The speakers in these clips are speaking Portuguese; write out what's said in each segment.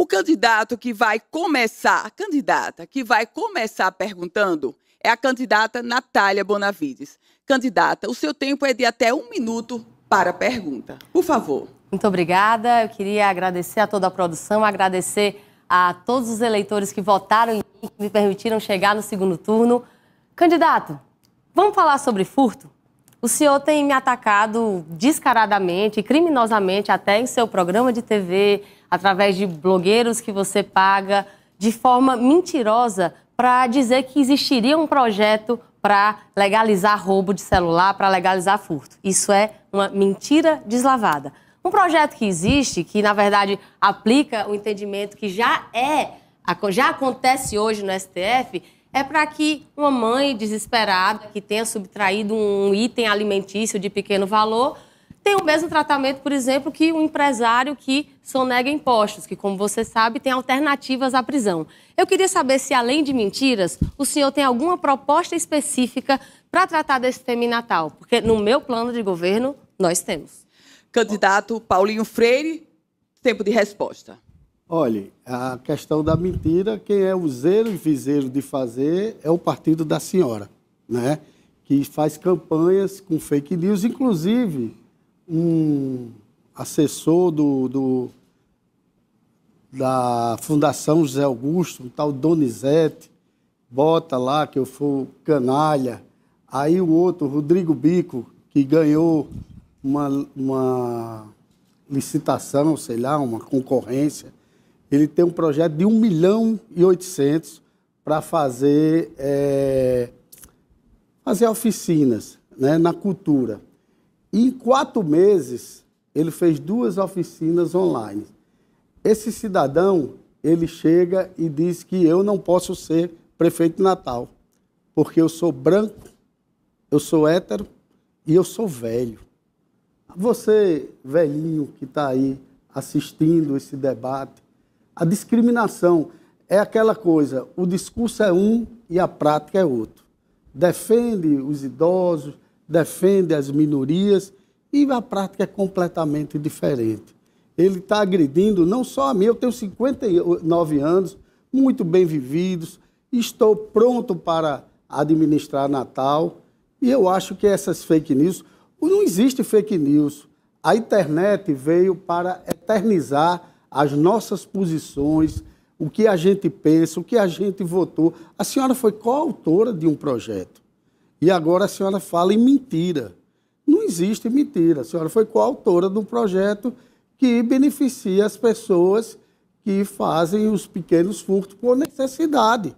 candidato que vai começar, a candidata que vai começar perguntando é a candidata Natália Bonavides. Candidata, o seu tempo é de até 1 minuto para a pergunta. Por favor. Muito obrigada. Eu queria agradecer a toda a produção, agradecer a todos os eleitores que votaram em mim, que me permitiram chegar no segundo turno. Candidato, vamos falar sobre furto? O senhor tem me atacado descaradamente, criminosamente, até em seu programa de TV, através de blogueiros que você paga, de forma mentirosa, para dizer que existiria um projeto para legalizar roubo de celular, para legalizar furto. Isso é uma mentira deslavada. Um projeto que existe, que na verdade aplica o entendimento que já acontece hoje no STF, é para que uma mãe desesperada que tenha subtraído um item alimentício de pequeno valor tenha o mesmo tratamento, por exemplo, que um empresário que sonega impostos, que, como você sabe, tem alternativas à prisão. Eu queria saber se, além de mentiras, o senhor tem alguma proposta específica para tratar desse tema em Natal, porque no meu plano de governo nós temos. Candidato Paulinho Freire, tempo de resposta. Olha, a questão da mentira, quem é useiro e viseiro de fazer é o partido da senhora, né? Que faz campanhas com fake news, inclusive um assessor da Fundação José Augusto, um tal Donizete, bota lá que eu for canalha. Aí o outro, Rodrigo Bico, que ganhou uma licitação, sei lá, uma concorrência, ele tem um projeto de 1.800.000 para fazer oficinas, né, na cultura. E em 4 meses, ele fez 2 oficinas online. Esse cidadão, ele chega e diz que eu não posso ser prefeito de Natal, porque eu sou branco, eu sou hétero e eu sou velho. Você, velhinho, que está aí assistindo esse debate, a discriminação é aquela coisa, o discurso é um e a prática é outro. Defende os idosos, defende as minorias e a prática é completamente diferente. Ele está agredindo não só a mim, eu tenho 59 anos, muito bem vividos, estou pronto para administrar Natal e eu acho que essas fake news, não existe fake news, a internet veio para eternizar as nossas posições, o que a gente pensa, o que a gente votou. A senhora foi coautora de um projeto. E agora a senhora fala em mentira. Não existe mentira. A senhora foi coautora de um projeto que beneficia as pessoas que fazem os pequenos furtos por necessidade.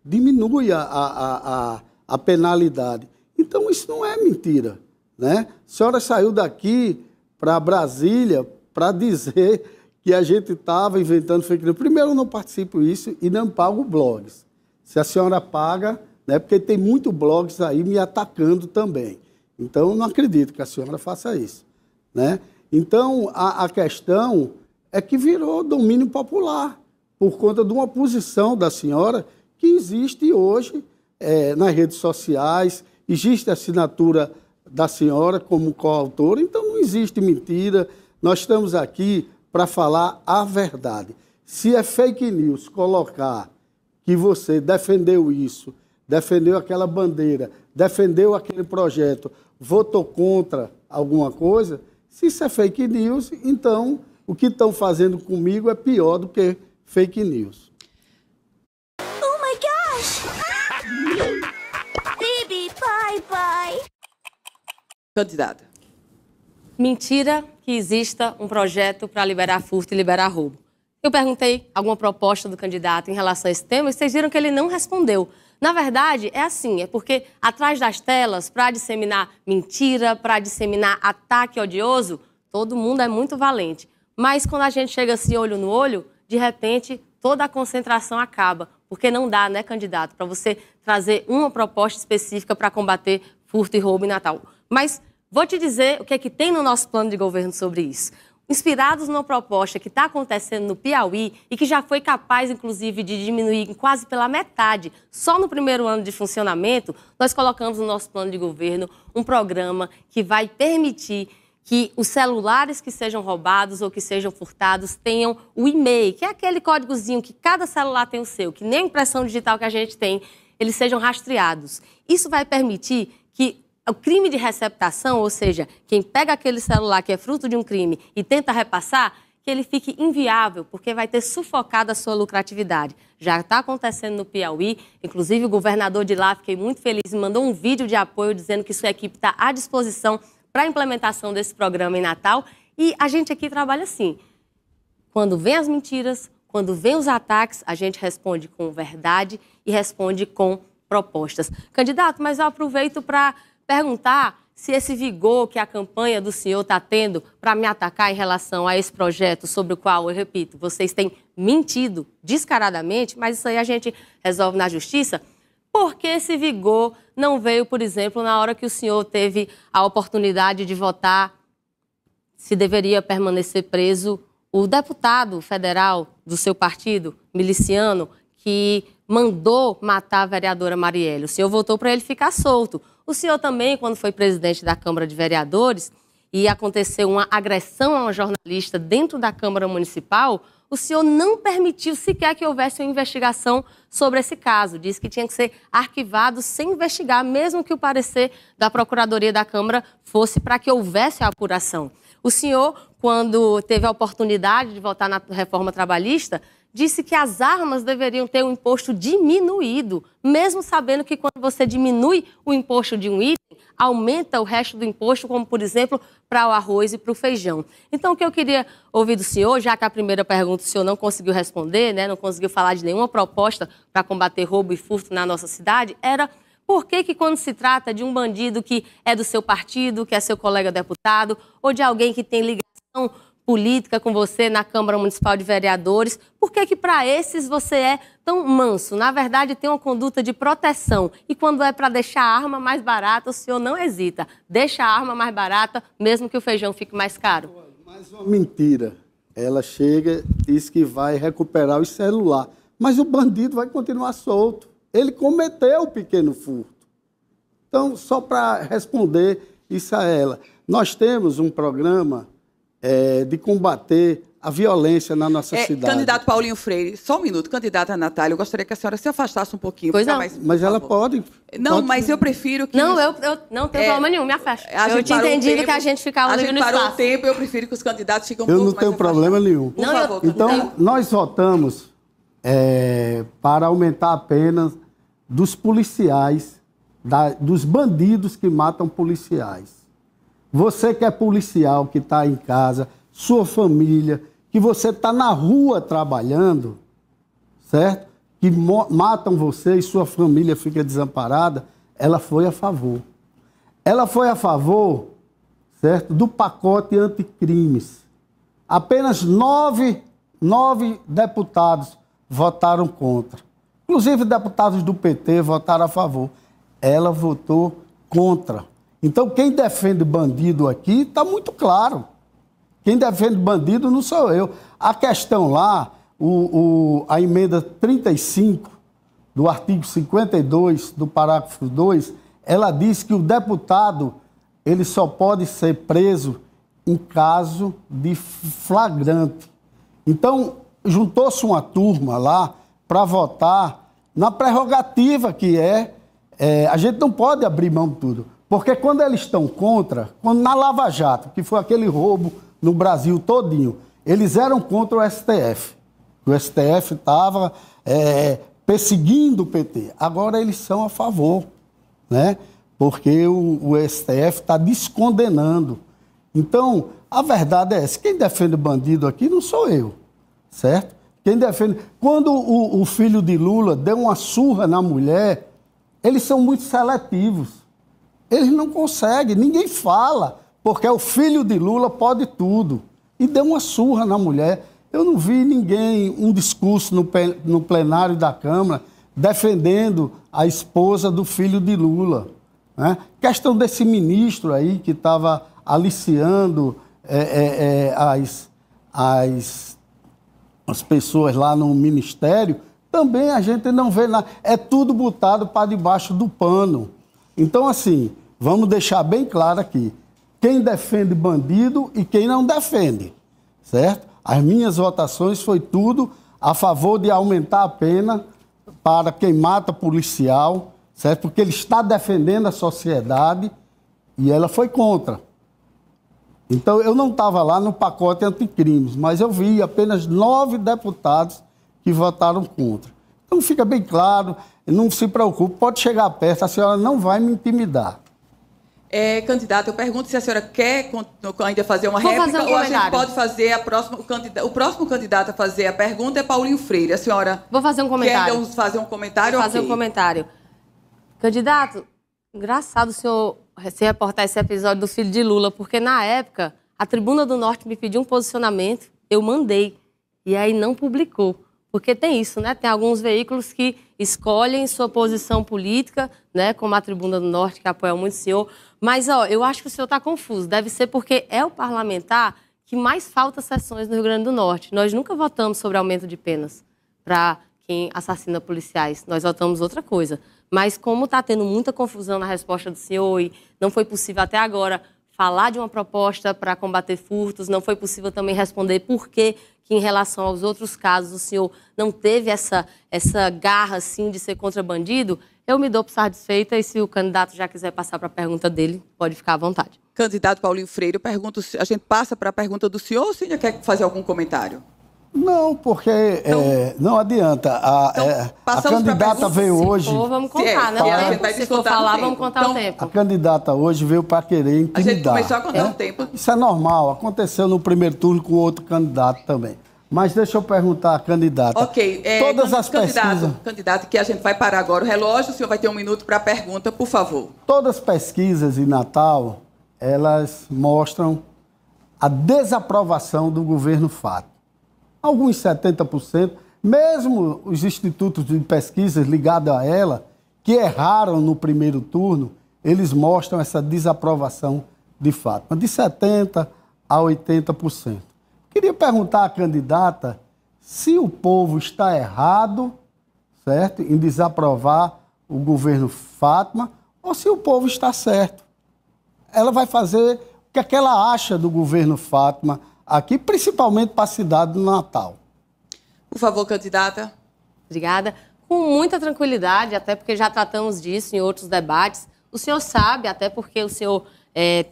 Diminui a penalidade. Então, isso não é mentira, né? A senhora saiu daqui para Brasília para dizer que a gente estava inventando fake news. Primeiro, eu não participo disso e não pago blogs. Se a senhora paga, né, porque tem muitos blogs aí me atacando também. Então, eu não acredito que a senhora faça isso, né? Então, a questão é que virou domínio popular, por conta de uma posição da senhora que existe hoje nas redes sociais, existe a assinatura da senhora como coautora, então não existe mentira. Nós estamos aqui para falar a verdade. Se é fake news colocar que você defendeu isso, defendeu aquela bandeira, defendeu aquele projeto, votou contra alguma coisa, se isso é fake news, então o que estão fazendo comigo é pior do que fake news. Oh my gosh! Baby, bye bye! Candidata. Mentira que exista um projeto para liberar furto e liberar roubo. Eu perguntei alguma proposta do candidato em relação a esse tema e vocês viram que ele não respondeu. Na verdade, é assim, é porque atrás das telas, para disseminar mentira, para disseminar ataque odioso, todo mundo é muito valente. Mas quando a gente chega assim, olho no olho, de repente, toda a concentração acaba. Porque não dá, né, candidato, para você trazer uma proposta específica para combater furto e roubo em Natal. Mas vou te dizer o que é que tem no nosso plano de governo sobre isso. Inspirados numa proposta que está acontecendo no Piauí e que já foi capaz, inclusive, de diminuir quase pela metade, só no primeiro ano de funcionamento, nós colocamos no nosso plano de governo um programa que vai permitir que os celulares que sejam roubados ou que sejam furtados tenham o e-mail, que é aquele códigozinho que cada celular tem o seu, que nem a impressão digital que a gente tem, eles sejam rastreados. Isso vai permitir que o crime de receptação, ou seja, quem pega aquele celular que é fruto de um crime e tenta repassar, que ele fique inviável, porque vai ter sufocado a sua lucratividade. Já está acontecendo no Piauí, inclusive o governador de lá, fiquei muito feliz, me mandou um vídeo de apoio dizendo que sua equipe está à disposição para a implementação desse programa em Natal. E a gente aqui trabalha assim. Quando vem as mentiras, quando vem os ataques, a gente responde com verdade e responde com propostas. Candidato, mas eu aproveito para perguntar se esse vigor que a campanha do senhor está tendo para me atacar em relação a esse projeto sobre o qual, eu repito, vocês têm mentido descaradamente, mas isso aí a gente resolve na justiça. Por que esse vigor não veio, por exemplo, na hora que o senhor teve a oportunidade de votar se deveria permanecer preso o deputado federal do seu partido, miliciano, que mandou matar a vereadora Marielle? O senhor votou para ele ficar solto. O senhor também, quando foi presidente da Câmara de Vereadores e aconteceu uma agressão a uma jornalista dentro da Câmara Municipal, o senhor não permitiu sequer que houvesse uma investigação sobre esse caso. Disse que tinha que ser arquivado sem investigar, mesmo que o parecer da Procuradoria da Câmara fosse para que houvesse a apuração. O senhor, quando teve a oportunidade de votar na reforma trabalhista, disse que as armas deveriam ter um imposto diminuído, mesmo sabendo que quando você diminui o imposto de um item, aumenta o resto do imposto, como, por exemplo, para o arroz e para o feijão. Então, o que eu queria ouvir do senhor, já que a primeira pergunta o senhor não conseguiu responder, né, não conseguiu falar de nenhuma proposta para combater roubo e furto na nossa cidade, era por que quando se trata de um bandido que é do seu partido, que é seu colega deputado, ou de alguém que tem ligação política com você na Câmara Municipal de Vereadores, por que para esses você é tão manso? Na verdade, tem uma conduta de proteção. E quando é para deixar a arma mais barata, o senhor não hesita. Deixa a arma mais barata, mesmo que o feijão fique mais caro. Mais uma mentira. Ela chega, diz que vai recuperar o celular, mas o bandido vai continuar solto. Ele cometeu o pequeno furto. Então, só para responder isso a ela, nós temos um programa de combater a violência na nossa cidade. Candidato Paulinho Freire, só um minuto. Candidata Natália, eu gostaria que a senhora se afastasse um pouquinho. Pois não. Mas ela pode. Não, pode... mas eu prefiro que... Não, eu não tenho problema nenhum, me afasto. Eu tinha entendido que a gente ficava livre no espaço. A gente parou o tempo, eu prefiro que os candidatos fiquem um pouco mais afastados. Eu não tenho problema nenhum. Por favor, então, nós votamos para aumentar a pena dos policiais, dos bandidos que matam policiais. Você que é policial, que está em casa, sua família, que você está na rua trabalhando, certo? Que matam você e sua família fica desamparada, ela foi a favor. Ela foi a favor, certo, do pacote anticrimes. Apenas 9 deputados votaram contra. Inclusive, deputados do PT votaram a favor. Ela votou contra. Então, quem defende bandido aqui está muito claro. Quem defende bandido não sou eu. A questão lá, a emenda 35 do artigo 52 do parágrafo 2, ela diz que o deputado ele só pode ser preso em caso de flagrante. Então, juntou-se uma turma lá para votar na prerrogativa que a gente não pode abrir mão de tudo. Porque quando eles estão contra, quando na Lava Jato, que foi aquele roubo no Brasil todinho, eles eram contra o STF. O STF estava perseguindo o PT. Agora eles são a favor, né? Porque o STF está descondenando. Então, a verdade é essa. Quem defende bandido aqui não sou eu, certo? Quem defende... Quando o filho de Lula deu uma surra na mulher, eles são muito seletivos. Eles não conseguem, ninguém fala, porque o filho de Lula pode tudo. E deu uma surra na mulher. Eu não vi ninguém, um discurso no plenário da Câmara, defendendo a esposa do filho de Lula. Né? Questão desse ministro aí, que estava aliciando as pessoas lá no ministério, também a gente não vê nada. É tudo botado para debaixo do pano. Então, assim, vamos deixar bem claro aqui. quem defende bandido e quem não defende, certo? As minhas votações foi tudo a favor de aumentar a pena para quem mata policial, certo? Porque ele está defendendo a sociedade e ela foi contra. Então, eu não estava lá no pacote anticrimes, mas eu vi apenas 9 deputados que votaram contra. Então, fica bem claro, não se preocupe, pode chegar perto, a senhora não vai me intimidar. Candidata, eu pergunto se a senhora quer ainda fazer uma réplica ou a gente pode fazer o próximo candidato a fazer a pergunta é Paulinho Freire. A senhora Vou fazer um comentário. quer fazer um comentário? Vou fazer um comentário. Candidato, engraçado o senhor se reportar esse episódio do filho de Lula, porque na época a Tribuna do Norte me pediu um posicionamento, eu mandei, e aí não publicou. Porque tem isso, né? Tem alguns veículos que escolhem sua posição política, né? Como a Tribuna do Norte, que apoia muito o senhor. Mas, eu acho que o senhor está confuso. Deve ser porque é o parlamentar que mais falta sessões no Rio Grande do Norte. Nós nunca votamos sobre aumento de penas para quem assassina policiais. Nós votamos outra coisa. Mas como está tendo muita confusão na resposta do senhor e não foi possível até agora falar de uma proposta para combater furtos, não foi possível também responder por que em relação aos outros casos o senhor não teve essa garra assim de ser contra bandido, eu me dou por satisfeita e se o candidato já quiser passar para a pergunta dele, pode ficar à vontade. Candidato Paulinho Freire, eu pergunto, a gente passa para a pergunta do senhor ou o senhor quer fazer algum comentário? Não, porque não adianta. A candidata veio hoje... Se for, vamos contar, né? Se for falar, vamos contar o tempo. A candidata hoje veio para querer intimidar. A gente começou a contar o tempo. Isso é normal, aconteceu no primeiro turno com outro candidato também. Mas deixa eu perguntar à candidata. Ok, todas as pesquisas... Candidato, que a gente vai parar agora o relógio, o senhor vai ter 1 minuto para a pergunta, por favor. Todas as pesquisas em Natal, elas mostram a desaprovação do governo Fátima. Alguns 70%, mesmo os institutos de pesquisas ligados a ela, que erraram no primeiro turno, eles mostram essa desaprovação de Fátima, de 70% a 80%. Queria perguntar à candidata se o povo está errado, certo, em desaprovar o governo Fátima, ou se o povo está certo. Ela vai fazer o que ela acha do governo Fátima aqui, principalmente para a cidade do Natal. Por favor, candidata. Obrigada. Com muita tranquilidade, até porque já tratamos disso em outros debates. O senhor sabe, até porque o senhor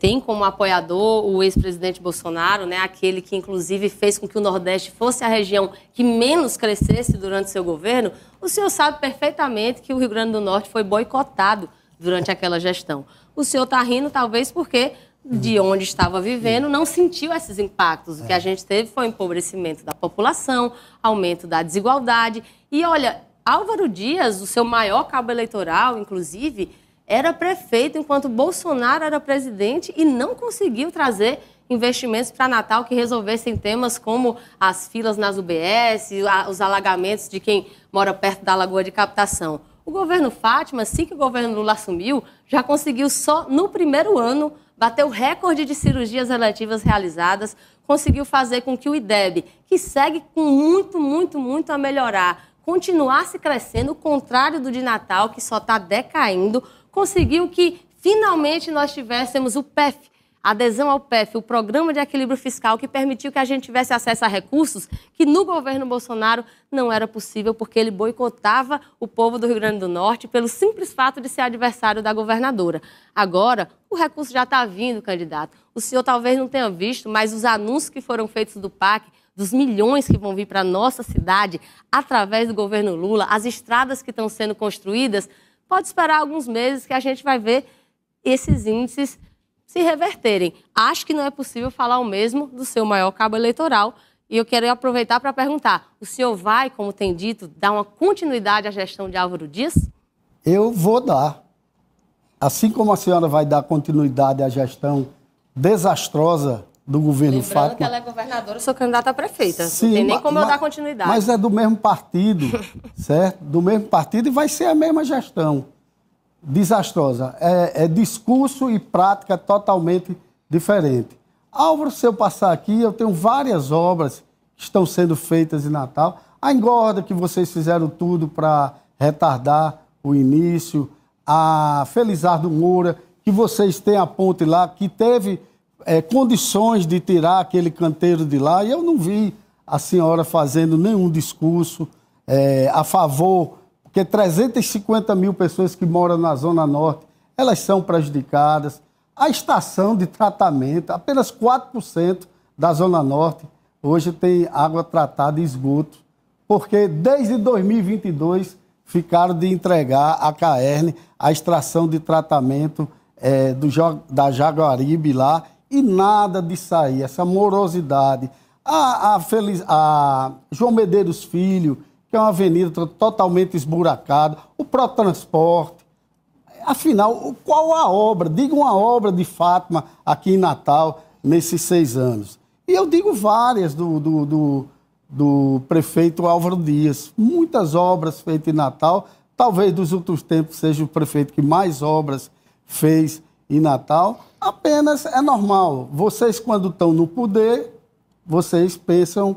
tem como apoiador o ex-presidente Bolsonaro, né, aquele que, inclusive, fez com que o Nordeste fosse a região que menos crescesse durante seu governo. O senhor sabe perfeitamente que o Rio Grande do Norte foi boicotado durante aquela gestão. O senhor está rindo, talvez, porque de onde estava vivendo, não sentiu esses impactos. O que a gente teve foi o empobrecimento da população, aumento da desigualdade. E, olha, Álvaro Dias, o seu maior cabo eleitoral, inclusive, era prefeito enquanto Bolsonaro era presidente e não conseguiu trazer investimentos para Natal que resolvessem temas como as filas nas UBS, os alagamentos de quem mora perto da lagoa de captação. O governo Fátima, assim que o governo Lula assumiu, já conseguiu só no primeiro ano bater o recorde de cirurgias eletivas realizadas, conseguiu fazer com que o IDEB, que segue com muito a melhorar, continuasse crescendo, o contrário do de Natal, que só está decaindo, conseguiu que finalmente nós tivéssemos o PEF, a adesão ao PEF, o Programa de Equilíbrio Fiscal, que permitiu que a gente tivesse acesso a recursos que no governo Bolsonaro não era possível, porque ele boicotava o povo do Rio Grande do Norte pelo simples fato de ser adversário da governadora. Agora, o recurso já está vindo, candidato. O senhor talvez não tenha visto, mas os anúncios que foram feitos do PAC, dos milhões que vão vir para a nossa cidade, através do governo Lula, as estradas que estão sendo construídas, pode esperar alguns meses que a gente vai ver esses índices se reverterem. Acho que não é possível falar o mesmo do seu maior cabo eleitoral. E eu quero aproveitar para perguntar, o senhor vai, como tem dito, dar uma continuidade à gestão de Álvaro Dias? Eu vou dar. Assim como a senhora vai dar continuidade à gestão desastrosa do governo Fátima... Lembrando que ela é governadora, eu sou candidata a prefeita. Sim, não tem nem como eu dar continuidade. Mas é do mesmo partido, certo? Do mesmo partido e vai ser a mesma gestão. Desastrosa. É discurso e prática totalmente diferente. Álvaro, se eu passar aqui, eu tenho várias obras que estão sendo feitas em Natal. A engorda, que vocês fizeram tudo para retardar o início. A Felizardo Moura, que vocês têm a ponte lá, que teve condições de tirar aquele canteiro de lá, e eu não vi a senhora fazendo nenhum discurso a favor, porque 350 mil pessoas que moram na Zona Norte, elas são prejudicadas. A estação de tratamento, apenas 4% da Zona Norte hoje tem água tratada e esgoto, porque desde 2022 ficaram de entregar a CAERN a extração de tratamento da Jaguaribe lá, e nada de sair, essa morosidade. A João Medeiros Filho, que é uma avenida totalmente esburacada, o Protransporte. Afinal, qual a obra? Diga uma obra de Fátima aqui em Natal nesses 6 anos. E eu digo várias do prefeito Álvaro Dias. Muitas obras feitas em Natal. Talvez dos outros tempos seja o prefeito que mais obras fez em Natal. Apenas é normal. Vocês, quando estão no poder, vocês pensam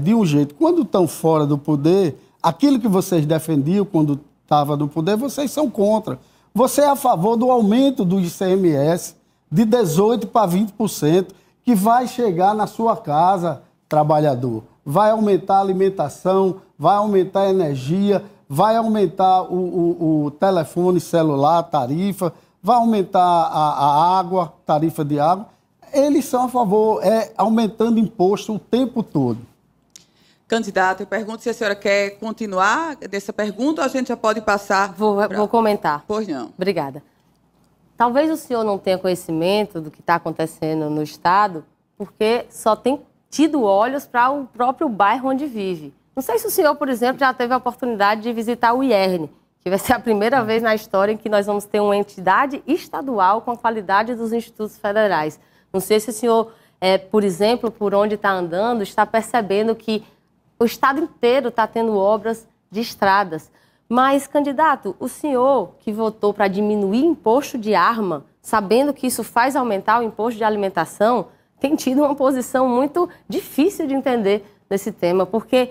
de um jeito. Quando estão fora do poder, aquilo que vocês defendiam quando estava no poder, vocês são contra. Você é a favor do aumento do ICMS de 18% para 20%, que vai chegar na sua casa, trabalhador. Vai aumentar a alimentação, vai aumentar a energia, vai aumentar o telefone celular, a tarifa, vai aumentar a água, tarifa de água. Eles são a favor, aumentando imposto o tempo todo. Candidato, eu pergunto se a senhora quer continuar dessa pergunta ou a gente já pode passar... Vou comentar. Pois não. Obrigada. Talvez o senhor não tenha conhecimento do que está acontecendo no Estado, porque só tem tido olhos para o próprio bairro onde vive. Não sei se o senhor, por exemplo, já teve a oportunidade de visitar o IERN, que vai ser a primeira vez na história em que nós vamos ter uma entidade estadual com a qualidade dos institutos federais. Não sei se o senhor, por exemplo, por onde está andando, está percebendo que o Estado inteiro está tendo obras de estradas. Mas, candidato, o senhor que votou para diminuir imposto de arma, sabendo que isso faz aumentar o imposto de alimentação, tem tido uma posição muito difícil de entender nesse tema, porque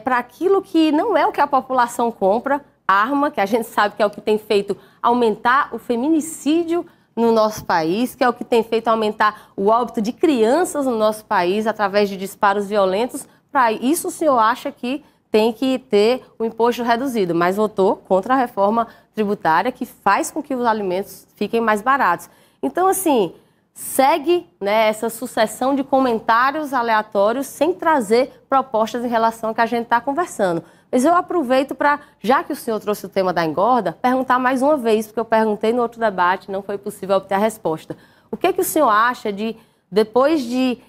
para aquilo que não é o que a população compra, arma, que a gente sabe que é o que tem feito aumentar o feminicídio no nosso país, que é o que tem feito aumentar o óbito de crianças no nosso país através de disparos violentos. Para isso, o senhor acha que tem que ter o imposto reduzido, mas votou contra a reforma tributária que faz com que os alimentos fiquem mais baratos. Então, assim, segue, né, essa sucessão de comentários aleatórios sem trazer propostas em relação ao que a gente está conversando. Mas eu aproveito para, já que o senhor trouxe o tema da engorda, perguntar mais uma vez, porque eu perguntei no outro debate, não foi possível obter a resposta. O que o senhor acha de, depois de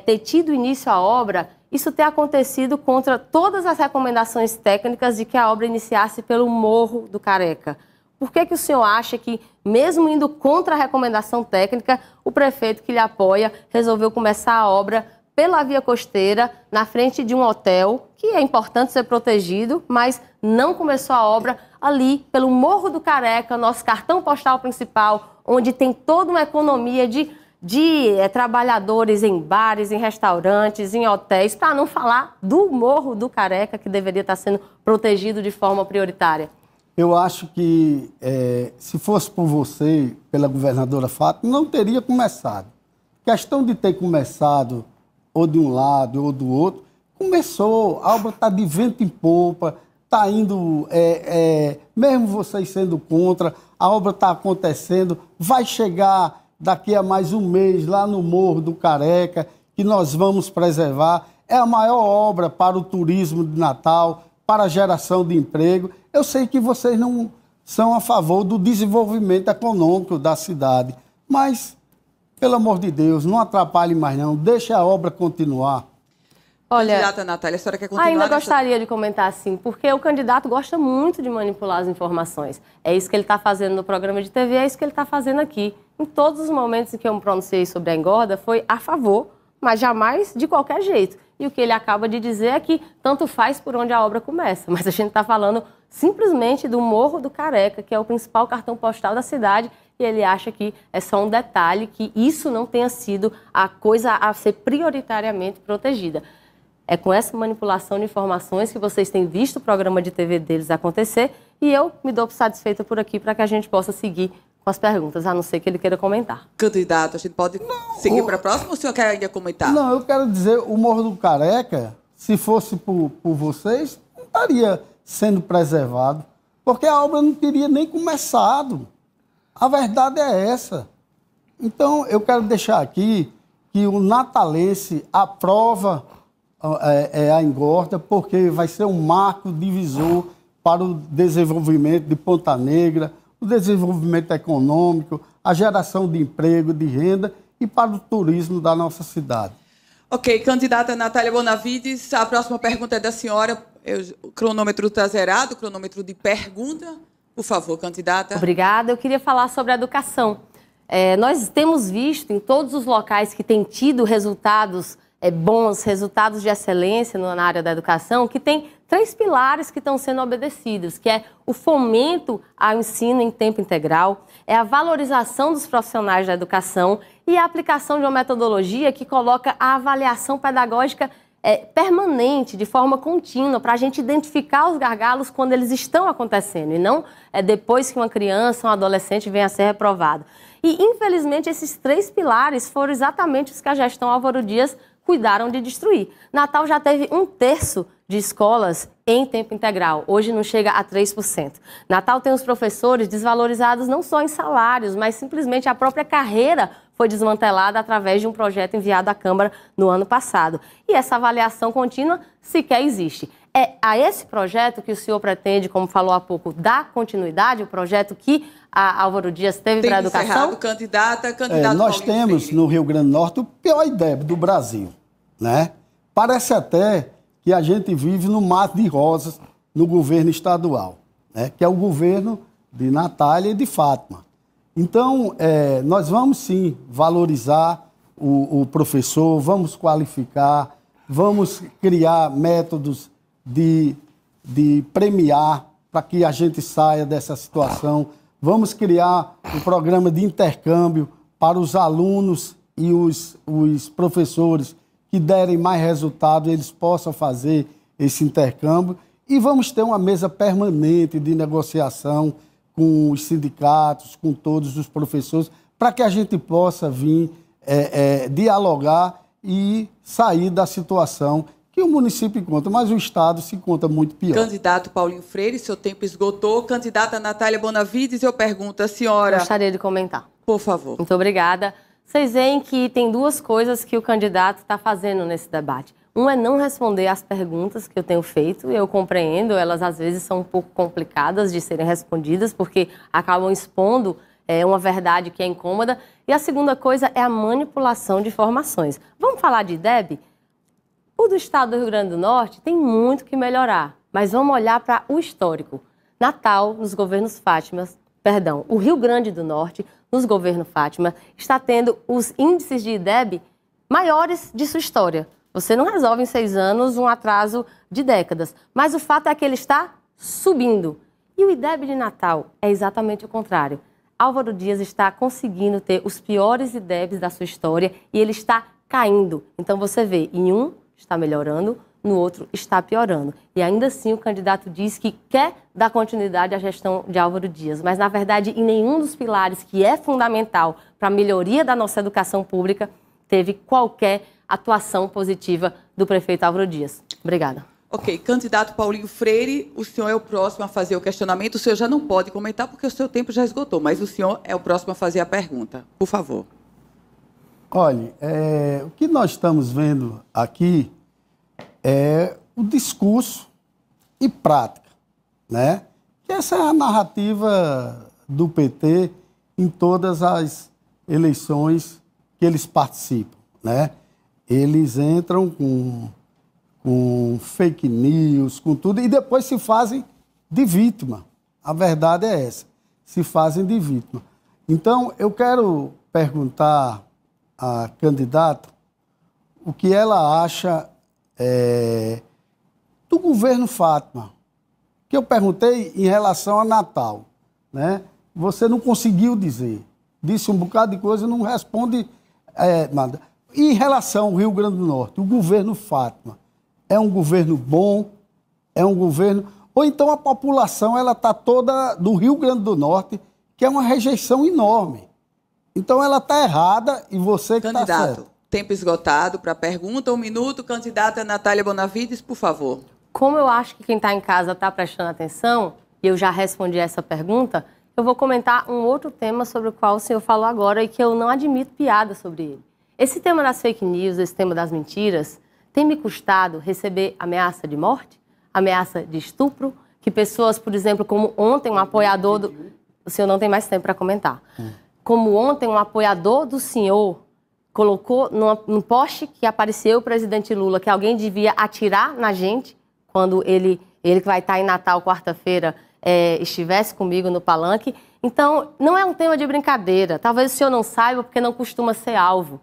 ter tido início a obra, isso ter acontecido contra todas as recomendações técnicas de que a obra iniciasse pelo Morro do Careca? Por que o senhor acha que, mesmo indo contra a recomendação técnica, o prefeito que lhe apoia resolveu começar a obra pela via costeira, na frente de um hotel, que é importante ser protegido, mas não começou a obra ali pelo Morro do Careca, nosso cartão postal principal, onde tem toda uma economia de trabalhadores em bares, em restaurantes, em hotéis, para não falar do Morro do Careca, que deveria estar sendo protegido de forma prioritária? Eu acho que, se fosse por você, pela governadora Fátima, não teria começado. Questão de ter começado ou de um lado ou do outro, começou, a obra está de vento em popa, está indo, mesmo vocês sendo contra, a obra está acontecendo, vai chegar daqui a mais um mês lá no Morro do Careca, que nós vamos preservar. É a maior obra para o turismo de Natal, para a geração de emprego. Eu sei que vocês não são a favor do desenvolvimento econômico da cidade, mas, pelo amor de Deus, não atrapalhe mais não, deixe a obra continuar. Olha, candidata Natália, a senhora quer continuar? Ainda gostaria de comentar assim, porque o candidato gosta muito de manipular as informações. É isso que ele está fazendo no programa de TV, é isso que ele está fazendo aqui. Em todos os momentos em que eu me pronunciei sobre a engorda, foi a favor, mas jamais de qualquer jeito. E o que ele acaba de dizer é que tanto faz por onde a obra começa, mas a gente está falando simplesmente do Morro do Careca, que é o principal cartão postal da cidade, e ele acha que é só um detalhe, que isso não tenha sido a coisa a ser prioritariamente protegida. É com essa manipulação de informações que vocês têm visto o programa de TV deles acontecer, e eu me dou satisfeita por aqui para que a gente possa seguir com as perguntas, a não ser que ele queira comentar. Candidato, a gente pode seguir para a próxima ou o senhor quer ainda comentar? Não, eu quero dizer, o Morro do Careca, se fosse por vocês, não estaria sendo preservado, porque a obra não teria nem começado. A verdade é essa. Então, eu quero deixar aqui que o natalense aprova a engorda, porque vai ser um marco divisor para o desenvolvimento de Ponta Negra, o desenvolvimento econômico, a geração de emprego, de renda e para o turismo da nossa cidade. Ok, candidata Natália Bonavides, a próxima pergunta é da senhora. O cronômetro está zerado, o cronômetro de pergunta. Por favor, candidata. Obrigada. Eu queria falar sobre a educação. Nós temos visto em todos os locais que têm tido resultados bons, resultados de excelência na área da educação, que tem 3 pilares que estão sendo obedecidos, que é o fomento ao ensino em tempo integral, é a valorização dos profissionais da educação e a aplicação de uma metodologia que coloca a avaliação pedagógica permanente, de forma contínua, para a gente identificar os gargalos quando eles estão acontecendo, e não depois que uma criança, um adolescente venha a ser reprovado. E, infelizmente, esses 3 pilares foram exatamente os que a gestão Álvaro Dias cuidaram de destruir. Natal já teve 1/3 de escolas em tempo integral. Hoje não chega a 3%. Natal tem os professores desvalorizados não só em salários, mas simplesmente a própria carreira foi desmantelada através de um projeto enviado à Câmara no ano passado. E essa avaliação contínua sequer existe. É a esse projeto que o senhor pretende, como falou há pouco, dar continuidade, o projeto que a Álvaro Dias teve para a educação? Candidata nós temos no Rio Grande do Norte o pior IDEB do Brasil, né? Parece até que a gente vive no mar de rosas no governo estadual, né? Que é o governo de Natália e de Fátima. Então, nós vamos sim valorizar o professor, vamos qualificar, vamos criar métodos de premiar para que a gente saia dessa situação. Vamos criar um programa de intercâmbio para os alunos e os professores que derem mais resultado, eles possam fazer esse intercâmbio. E vamos ter uma mesa permanente de negociação com os sindicatos, com todos os professores, para que a gente possa vir dialogar e sair da situação que o município encontra, mas o Estado se encontra muito pior. Candidato Paulinho Freire, seu tempo esgotou. Candidata Natália Bonavides, eu pergunto à senhora... Gostaria de comentar. Por favor. Muito obrigada. Vocês veem que tem 2 coisas que o candidato está fazendo nesse debate. Um é não responder às perguntas que eu tenho feito, eu compreendo, elas às vezes são um pouco complicadas de serem respondidas, porque acabam expondo uma verdade que é incômoda. E a segunda coisa é a manipulação de informações. Vamos falar de IDEB? O do estado do Rio Grande do Norte tem muito que melhorar, mas vamos olhar para o histórico. Natal, nos governos Fátima, o Rio Grande do Norte, nos governos Fátima, está tendo os índices de IDEB maiores de sua história. Você não resolve em 6 anos um atraso de décadas, mas o fato é que ele está subindo. E o IDEB de Natal é exatamente o contrário. Álvaro Dias está conseguindo ter os piores IDEBs da sua história e ele está caindo. Então você vê, em um está melhorando, no outro está piorando. E ainda assim o candidato diz que quer dar continuidade à gestão de Álvaro Dias, mas na verdade em nenhum dos pilares que é fundamental para a melhoria da nossa educação pública teve qualquer atuação positiva do prefeito Álvaro Dias. Obrigada. Ok, candidato Paulinho Freire, o senhor é o próximo a fazer o questionamento. O senhor já não pode comentar porque o seu tempo já esgotou, mas o senhor é o próximo a fazer a pergunta. Por favor. Olha, o que nós estamos vendo aqui é o discurso e prática, né? Essa é a narrativa do PT em todas as eleições que eles participam, né? Eles entram com fake news, com tudo, e depois se fazem de vítima. A verdade é essa, se fazem de vítima. Então, eu quero perguntar à candidata o que ela acha do governo Fátima, que eu perguntei em relação a Natal, né? Você não conseguiu dizer, disse um bocado de coisa e não responde nada. E em relação ao Rio Grande do Norte, o governo Fátima é um governo bom, é um governo... Ou então a população ela está toda do Rio Grande do Norte que é uma rejeição enorme. Então ela está errada e você que está certo. Candidato, tempo esgotado para a pergunta. 1 minuto. Candidata Natália Bonavides, por favor. Como eu acho que quem está em casa está prestando atenção, e eu já respondi essa pergunta, eu vou comentar um outro tema sobre o qual o senhor falou agora e que eu não admito piada sobre ele. Esse tema das fake news, esse tema das mentiras, tem me custado receber ameaça de morte, ameaça de estupro, que pessoas, por exemplo, como ontem um apoiador do... O senhor não tem mais tempo para comentar. Como ontem um apoiador do senhor colocou num post que apareceu o presidente Lula, que alguém devia atirar na gente quando ele que vai estar em Natal, quarta-feira, estivesse comigo no palanque. Então, não é um tema de brincadeira. Talvez o senhor não saiba, porque não costuma ser alvo.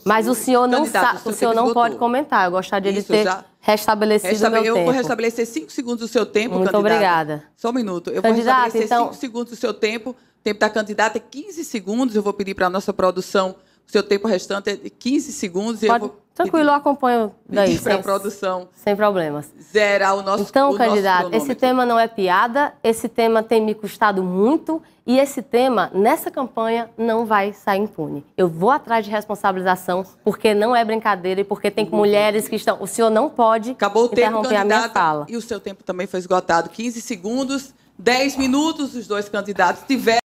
Mas o senhor não sabe, o senhor não pode comentar. Eu gostaria de ter restabelecido o meu tempo. Eu vou restabelecer 5 segundos do seu tempo, Muito candidata. Obrigada. Só um minuto. Eu vou restabelecer 5 segundos do seu tempo. O tempo da candidata é 15 segundos. Eu vou pedir para a nossa produção, o seu tempo restante é 15 segundos. Pode, tranquilo, eu acompanho daí. Para a produção. Sem problemas. Zerar o nosso Então, candidato, esse tema não é piada, esse tema tem me custado muito e esse tema, nessa campanha, não vai sair impune. Eu vou atrás de responsabilização porque não é brincadeira e porque tem mulheres que estão... O senhor não pode interromper a minha fala. E o seu tempo também foi esgotado. 15 segundos, 10 minutos, os dois candidatos tiveram